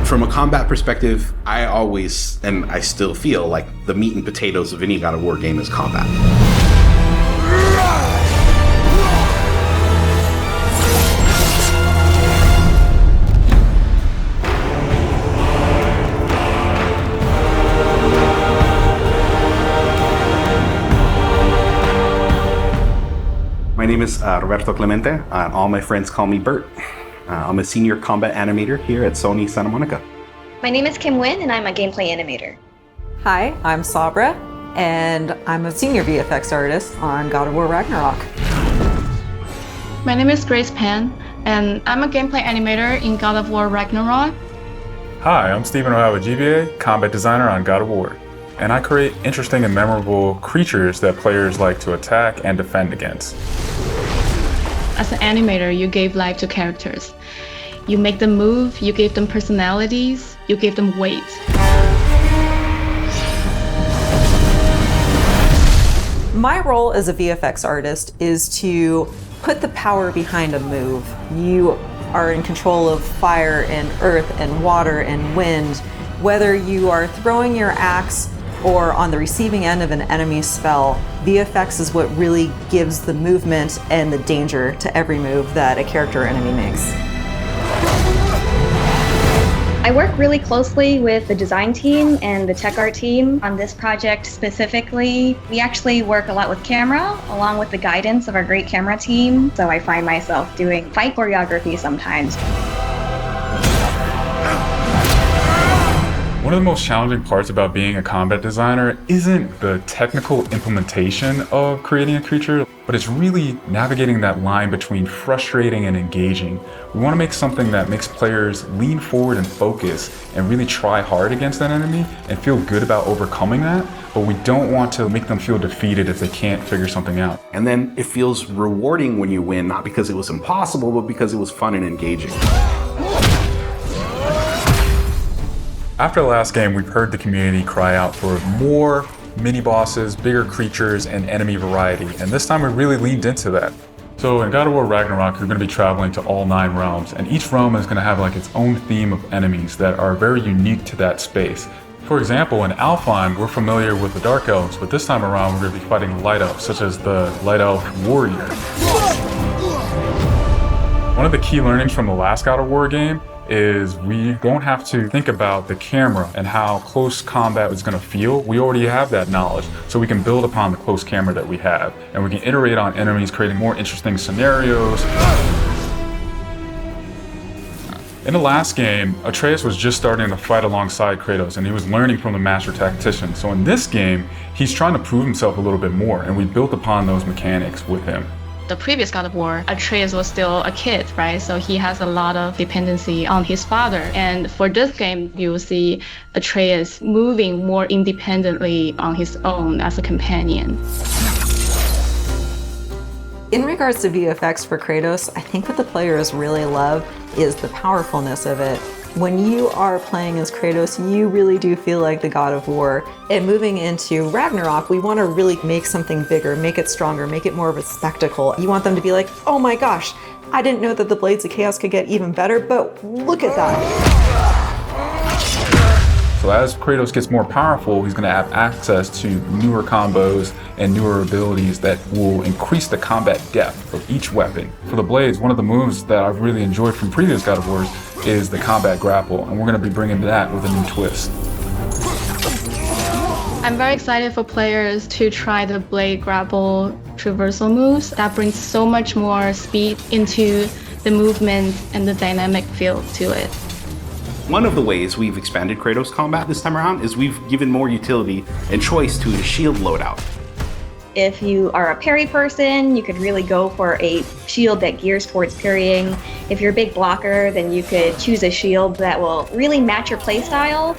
From a combat perspective, I always, and I still feel like the meat and potatoes of any God of War game is combat. My name is Roberto Clemente, and all my friends call me Bert. I'm a senior combat animator here at Sony Santa Monica. My name is Kim Nguyen, and I'm a gameplay animator. Hi, I'm Sabra, and I'm a senior VFX artist on God of War Ragnarok. My name is Grace Pan, and I'm a gameplay animator in God of War Ragnarok. Hi, I'm Stephen O'Hara, GBA, combat designer on God of War. And I create interesting and memorable creatures that players like to attack and defend against. As an animator, you gave life to characters. You make them move, you give them personalities, you give them weight. My role as a VFX artist is to put the power behind a move. You are in control of fire and earth and water and wind. Whether you are throwing your axe or on the receiving end of an enemy spell, VFX is what really gives the movement and the danger to every move that a character or enemy makes. I work really closely with the design team and the tech art team on this project specifically. We actually work a lot with camera, along with the guidance of our great camera team, so I find myself doing fight choreography sometimes. One of the most challenging parts about being a combat designer isn't the technical implementation of creating a creature, but it's really navigating that line between frustrating and engaging. We want to make something that makes players lean forward and focus and really try hard against that enemy and feel good about overcoming that, but we don't want to make them feel defeated if they can't figure something out. And then it feels rewarding when you win, not because it was impossible, but because it was fun and engaging. After the last game, we've heard the community cry out for more mini-bosses, bigger creatures, and enemy variety, and this time we really leaned into that. So in God of War Ragnarok, you're going to be traveling to all 9 realms, and each realm is going to have like its own theme of enemies that are very unique to that space. For example, in Alfheim, we're familiar with the Dark Elves, but this time around we're going to be fighting Light Elves, such as the Light Elf Warrior. One of the key learnings from the last God of War game is we don't have to think about the camera and how close combat is going to feel. We already have that knowledge, so we can build upon the close camera that we have, and we can iterate on enemies, creating more interesting scenarios. In the last game, Atreus was just starting to fight alongside Kratos, and he was learning from the Master Tactician. So in this game, he's trying to prove himself a little bit more, and we built upon those mechanics with him. The previous God of War, Atreus was still a kid, right? So he has a lot of dependency on his father. And for this game, you will see Atreus moving more independently on his own as a companion. In regards to VFX for Kratos, I think what the players really love is the powerfulness of it. When you are playing as Kratos, you really do feel like the God of War. And moving into Ragnarok, we want to really make something bigger, make it stronger, make it more of a spectacle. You want them to be like, oh my gosh, I didn't know that the Blades of Chaos could get even better, but look at that. So as Kratos gets more powerful, he's going to have access to newer combos and newer abilities that will increase the combat depth of each weapon. For the Blades, one of the moves that I've really enjoyed from previous God of Wars is the combat grapple, and we're going to be bringing that with a new twist. I'm very excited for players to try the blade grapple traversal moves. That brings so much more speed into the movement and the dynamic feel to it. One of the ways we've expanded Kratos combat this time around is we've given more utility and choice to his shield loadout. If you are a parry person, you could really go for a shield that gears towards parrying. If you're a big blocker, then you could choose a shield that will really match your playstyle.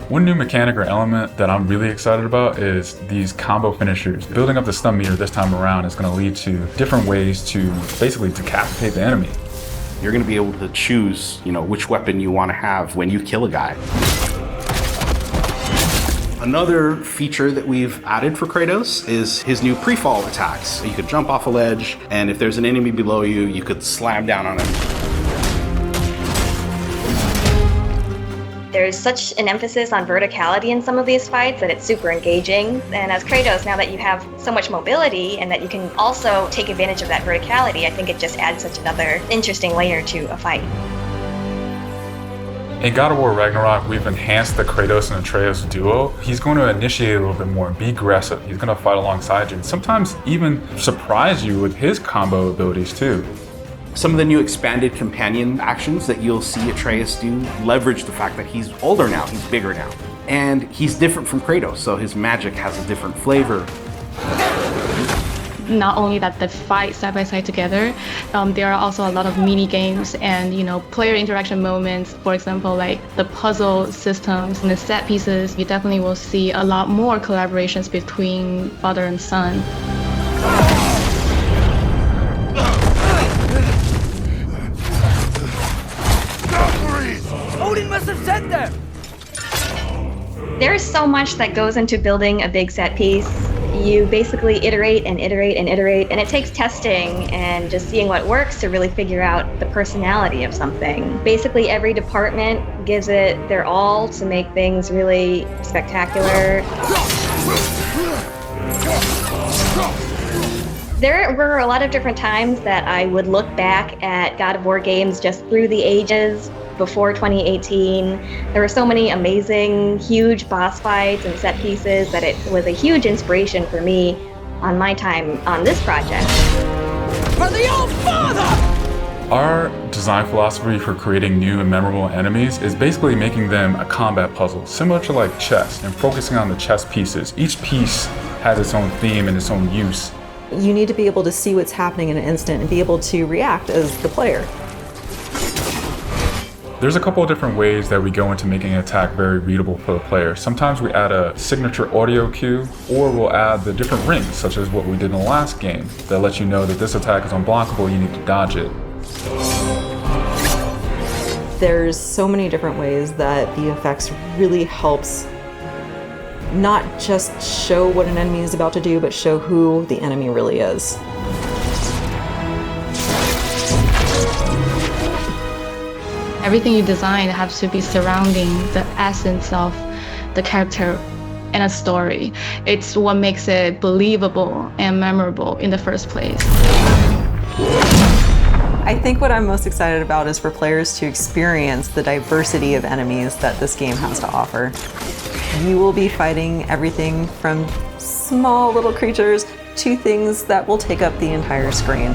One new mechanic or element that I'm really excited about is these combo finishers. Building up the stun meter this time around is going to lead to different ways to basically decapitate the enemy. You're going to be able to choose, which weapon you want to have when you kill a guy. Another feature that we've added for Kratos is his new pre-fall attacks. So you could jump off a ledge, and if there's an enemy below you, you could slam down on him. There's such an emphasis on verticality in some of these fights that it's super engaging. And as Kratos, now that you have so much mobility and that you can also take advantage of that verticality, I think it just adds such another interesting layer to a fight. In God of War Ragnarok, we've enhanced the Kratos and Atreus duo. He's going to initiate a little bit more, be aggressive. He's going to fight alongside you and sometimes even surprise you with his combo abilities too. Some of the new expanded companion actions that you'll see Atreus do leverage the fact that he's older now, he's bigger now. And he's different from Kratos, so his magic has a different flavor. Not only that they fight side by side together, there are also a lot of mini games and player interaction moments. For example, like the puzzle systems and the set pieces. You definitely will see a lot more collaborations between father and son. Odin must have sent them! There's so much that goes into building a big set piece. You basically iterate and iterate and iterate, and it takes testing and just seeing what works to really figure out the personality of something. Basically, every department gives it their all to make things really spectacular. There were a lot of different times that I would look back at God of War games just through the ages. Before 2018, there were so many amazing, huge boss fights and set pieces that it was a huge inspiration for me on my time on this project. For the Old Father! Our design philosophy for creating new and memorable enemies is basically making them a combat puzzle, similar to like chess, and focusing on the chess pieces. Each piece has its own theme and its own use. You need to be able to see what's happening in an instant and be able to react as the player. There's a couple of different ways that we go into making an attack very readable for the player. Sometimes we add a signature audio cue, or we'll add the different rings, such as what we did in the last game, that lets you know that this attack is unblockable, you need to dodge it. There's so many different ways that VFX really helps not just show what an enemy is about to do, but show who the enemy really is. Everything you design has to be surrounding the essence of the character and a story. It's what makes it believable and memorable in the first place. I think what I'm most excited about is for players to experience the diversity of enemies that this game has to offer. You will be fighting everything from small little creatures to things that will take up the entire screen.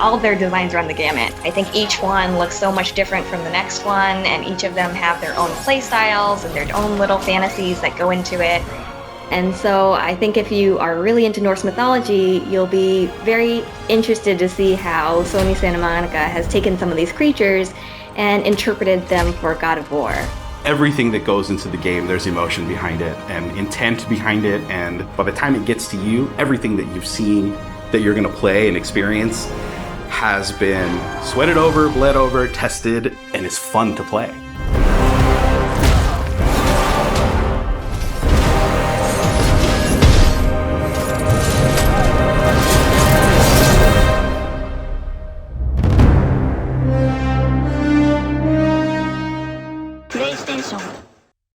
All of their designs run the gamut. I think each one looks so much different from the next one, and each of them have their own play styles and their own little fantasies that go into it. And so I think if you are really into Norse mythology, you'll be very interested to see how Sony Santa Monica has taken some of these creatures and interpreted them for God of War. Everything that goes into the game, there's emotion behind it and intent behind it, and by the time it gets to you, everything that you've seen that you're going to play and experience has been sweated over, bled over, tested, and is fun to play.